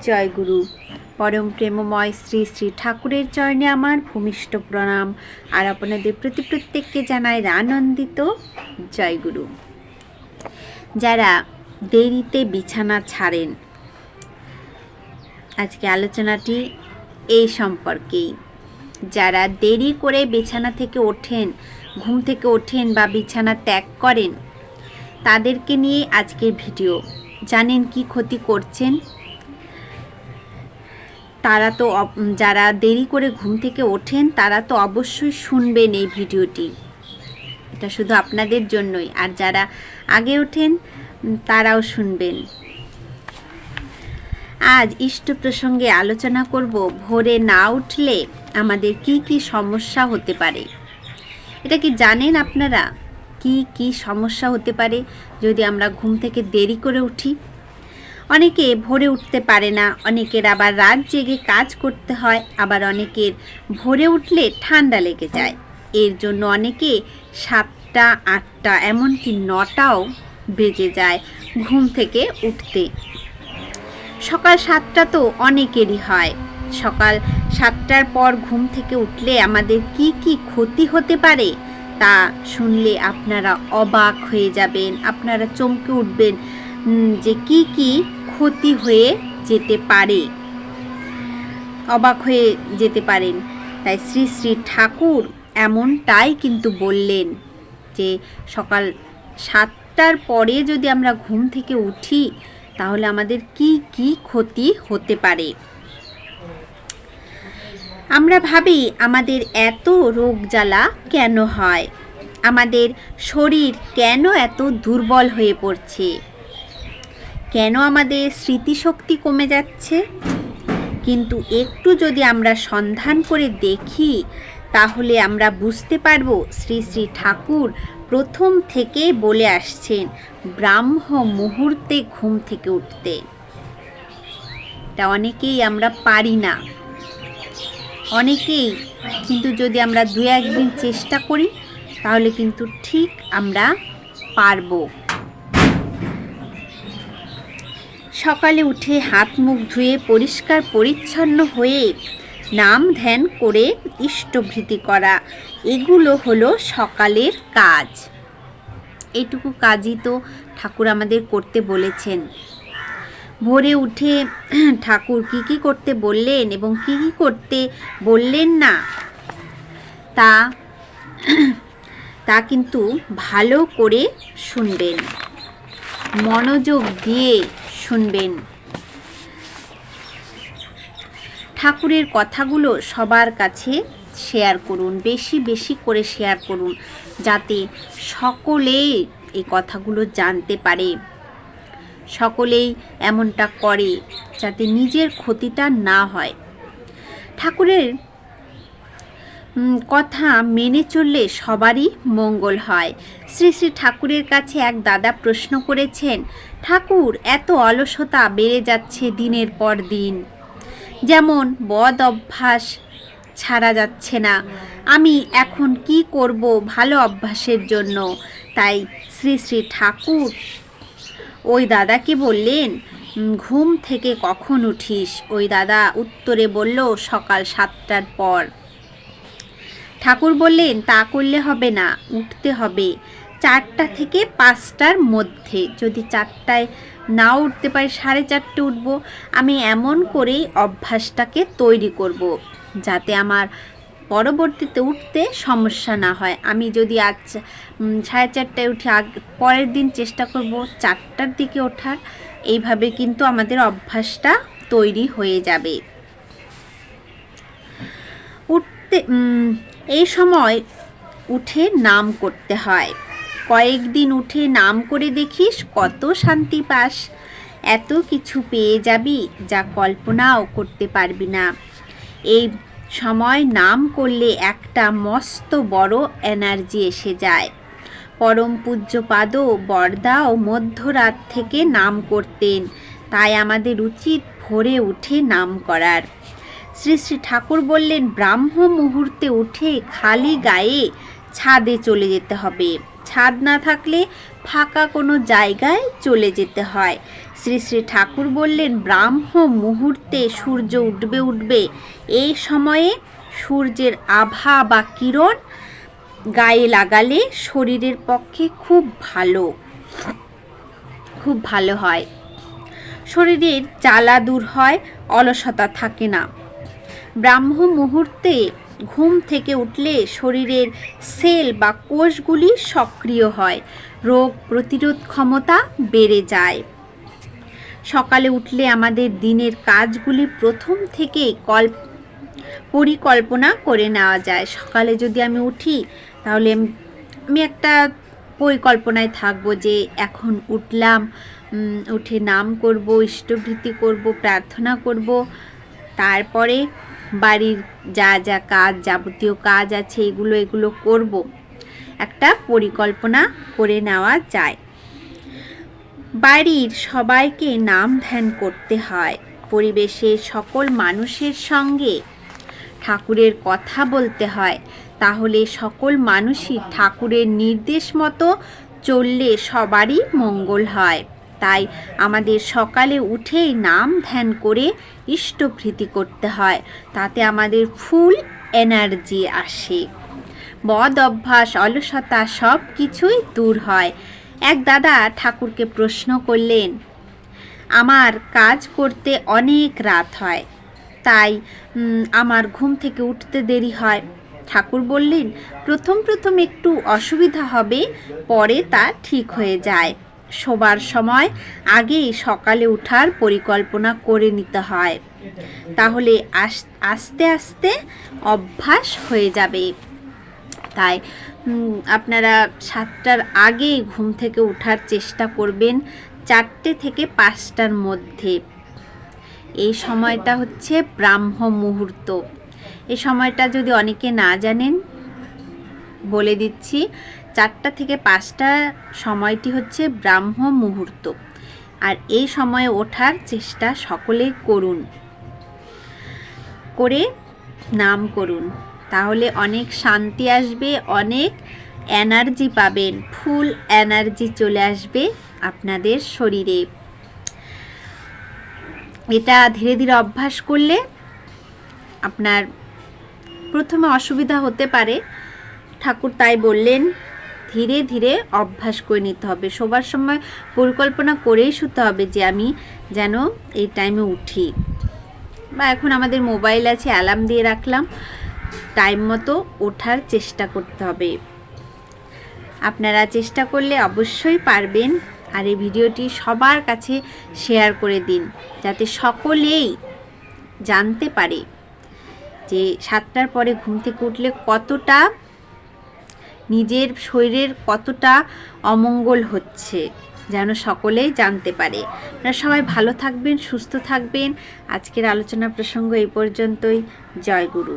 জয় গুরু। পরম প্রেমময় শ্রী শ্রী ঠাকুরের চরণে আমার ভূমিষ্ঠ প্রণাম। আর আপনাদের প্রত্যেককে জানাই আনন্দিত জয় গুরু। যারা দেরিতে বিছানা ছাড়েন, আজকে আলোচনাটি এই সম্পর্কেই। যারা দেরি করে বিছানা থেকে ওঠেন, ঘুম থেকে ওঠেন বা বিছানা ত্যাগ করেন, তাদেরকে নিয়ে আজকের ভিডিও। জানেন কি ক্ষতি করছেন? তারা তো, যারা দেরি করে ঘুম থেকে ওঠেন তারা তো অবশ্যই শুনবেন এই ভিডিওটি। এটা শুধু আপনাদের জন্যই। আর যারা আগে ওঠেন তারাও শুনবেন। আজ ইষ্ট প্রসঙ্গে আলোচনা করব, ভোরে না উঠলে আমাদের কি কি সমস্যা হতে পারে। এটা কি জানেন আপনারা? কি কি সমস্যা হতে পারে যদি আমরা ঘুম থেকে দেরি করে উঠি? অনেকে ভোরে উঠতে পারে না, অনেকের আবার রাত জেগে কাজ করতে হয়, আবার অনেকের ভোরে উঠলে ঠান্ডা লেগে যায়। এর জন্য অনেকে 7টা 8টা এমনকি 9টাও বেজে যায় ঘুম থেকে উঠতে। সকাল 7টা তো অনেকেরই হয়। সকাল 7টার পর ঘুম থেকে উঠলে আমাদের কি কি ক্ষতি হতে পারে তা শুনলে আপনারা অবাক হয়ে যাবেন, আপনারা চমকে উঠবেন যে কি কি ক্ষতি হয়ে যেতে পারে, অবাক হয়ে যেতে পারেন। তাই শ্রী শ্রী ঠাকুর এমনটাই কিন্তু বললেন যে সকাল 7টার পরে যদি আমরা ঘুম থেকে উঠি তাহলে আমাদের কি কি ক্ষতি হতে পারে। আমরা ভাবি আমাদের এত রোগ জ্বালা কেন হয়, আমাদের শরীর কেন এত দুর্বল হয়ে পড়ছে, কেন আমাদের স্মৃতিশক্তি কমে যাচ্ছে। কিন্তু একটু যদি আমরা সন্ধান করে দেখি তাহলে আমরা বুঝতে পারব শ্রী শ্রী ঠাকুর প্রথম থেকে বলে আসছেন ব্রাহ্ম মুহূর্তে ঘুম থেকে উঠতে। তা অনেকেই আমরা পারি না, অনেকেই, কিন্তু যদি আমরা 2-1 দিন চেষ্টা করি তাহলে কিন্তু ঠিক আমরা পারব। সকালে উঠে হাত মুখ ধুয়ে পরিষ্কার পরিচ্ছন্ন হয়ে নাম ধ্যান করে ইষ্টভৃতি করা, এগুলো হলো সকালের কাজ। এইটুকু কাজই তো ঠাকুর আমাদের করতে বলেছেন। ভোরে উঠে ঠাকুর কি কি করতে বললেন এবং কি কি করতে বললেন না তা কিন্তু ভালো করে শুনবেন, মনোযোগ দিয়ে শুনবেন। ঠাকুরের কথাগুলো সবার কাছে শেয়ার করুন, বেশি বেশি করে শেয়ার করুন, যাতে সকলে এই কথাগুলো জানতে পারে। সকলেই এমনটা করে যাতে নিজের ক্ষতিটা না হয়। ঠাকুরের কথা মেনে চললে সবারই মঙ্গল হয়। শ্রী শ্রী ঠাকুরের কাছে এক দাদা প্রশ্ন করেছেন, ঠাকুর, এত অলসতা বেড়ে যাচ্ছে দিনের পর দিন, যেমন বদ অভ্যাস ছাড়া যাচ্ছে না, আমি এখন কি করব ভালো অভ্যাসের জন্য? তাই শ্রী শ্রী ঠাকুর ওই দাদাকে বললেন, ঘুম থেকে কখন উঠিস? ওই দাদা উত্তরে বলল, সকাল 7টার পর। ঠাকুর বললেন, তা করলে হবে না, উঠতে হবে 4টা থেকে 5টার মধ্যে। যদি 4টায় নাও উঠতে পারি 4:30 উঠবো। আমি এমন করেই অভ্যাসটাকে তৈরি করব যাতে আমার পরবর্তীতে উঠতে সমস্যা না হয়। আমি যদি আজ 4:30টায় উঠি, পরের দিন চেষ্টা করব 4টার দিকে ওঠার। এইভাবে কিন্তু আমাদের অভ্যাসটা তৈরি হয়ে যাবে। এই সময় উঠে নাম করতে হয়। কয়েকদিন উঠে নাম করে দেখিস, কত শান্তি পাস। এত কিছু পেয়ে যাবি যা কল্পনাও করতে পারবি না। এই সময় নাম করলে একটা মস্ত বড় এনার্জি এসে যায়। পরম পূজ্যপাদ বরদাও মধ্যরাত থেকে নাম করতেন, তাই আমাদের উচিত ভোরে উঠে নাম করার। শ্রী শ্রী ঠাকুর বললেন, ব্রাহ্ম মুহূর্তে উঠে খালি গায়ে ছাদে চলে যেতে হবে। ছাদ না থাকলে ফাঁকা কোনো জায়গায় চলে যেতে হয়। শ্রী শ্রী ঠাকুর বললেন, ব্রাহ্ম মুহূর্তে সূর্য উঠবে। এই সময়ে সূর্যের আভা বা কিরণ গায়ে লাগালে শরীরের পক্ষে খুব ভালো হয়। শরীরের জ্বালা দূর হয়, অলসতা থাকে না। ব্রাহ্ম মুহূর্তে ঘুম থেকে উঠলে শরীরের সেল বা কোষগুলি সক্রিয় হয়, রোগ প্রতিরোধ ক্ষমতা বেড়ে যায়। সকালে উঠলে আমাদের দিনের কাজগুলি প্রথম থেকেই পরিকল্পনা করে নেওয়া যায়। সকালে যদি আমি উঠি তাহলে আমি একটা পরিকল্পনায় থাকবো যে এখন উঠলাম, উঠে নাম করব, ইষ্টভৃতি করব, প্রার্থনা করব, তারপরে বাড়ির যা যা কাজ, যাবতীয় কাজ আছে এগুলো করব। একটা পরিকল্পনা করে নেওয়া যায়। বাড়ির সবাইকে নাম ধ্যান করতে হয়। পরিবেশের সকল মানুষের সঙ্গে ঠাকুরের কথা বলতে হয়। তাহলে সকল মানুষই ঠাকুরের নির্দেশ মতো চললে সবারই মঙ্গল হয়। তাই আমাদের সকালে উঠেই নাম ধ্যান করে ইষ্টভৃতি করতে হয়। তাতে আমাদের ফুল এনার্জি আসে, বদ অভ্যাস, অলসতা সব কিছুই দূর হয়। এক দাদা ঠাকুরকে প্রশ্ন করলেন, আমার কাজ করতে অনেক রাত হয়, তাই আমার ঘুম থেকে উঠতে দেরি হয়। ঠাকুর বললেন, প্রথম একটু অসুবিধা হবে, পরে তা ঠিক হয়ে যায়। শোবার সময় আগেই সকালে ওঠার পরিকল্পনা করে নিতে হয়, তাহলে আস্তে আস্তে অভ্যাস হয়ে যাবে। তাই আপনারা 7টার আগে ঘুম থেকে ওঠার চেষ্টা করবেন, 4টে থেকে 5টার মধ্যে। এই সময়টা হচ্ছে ব্রাহ্ম মুহূর্ত। এই সময়টা যদি অনেকে না জানেন, বলে দিচ্ছি, 4টা থেকে 5টা সময়টি হচ্ছে ব্রাহ্ম মুহূর্ত। আর এই সময়ে ওঠার চেষ্টা সকলেই করুন, করে নাম করুন, তাহলে অনেক শান্তি আসবে, অনেক এনার্জি পাবেন, ফুল এনার্জি চলে আসবে আপনাদের শরীরে। এটা ধীরে ধীরে অভ্যাস করলে আপনার প্রথমে অসুবিধা হতে পারে। ঠাকুর তাই বললেন, ধীরে ধীরে অভ্যাস করে নিতে হবে। শোবার সময় পরিকল্পনা করেই শুতে হবে যে আমি যেন এই টাইমে উঠি। বা এখন আমাদের মোবাইল আছে, অ্যালার্ম দিয়ে রাখলাম, টাইম মতো ওঠার চেষ্টা করতে হবে। আপনারা চেষ্টা করলে অবশ্যই পারবেন। আর এই ভিডিওটি সবার কাছে শেয়ার করে দিন, যাতে সকলেই জানতে পারে যে 7টার পরে ঘুম থেকে উঠলে কতটা নিজের শরীরের কতটা অমঙ্গল হচ্ছে, যেন সকলেই জানতে পারে। আপনারা সবাই ভালো থাকবেন, সুস্থ থাকবেন। আজকের আলোচনা প্রসঙ্গ এই পর্যন্তই। জয় গুরু।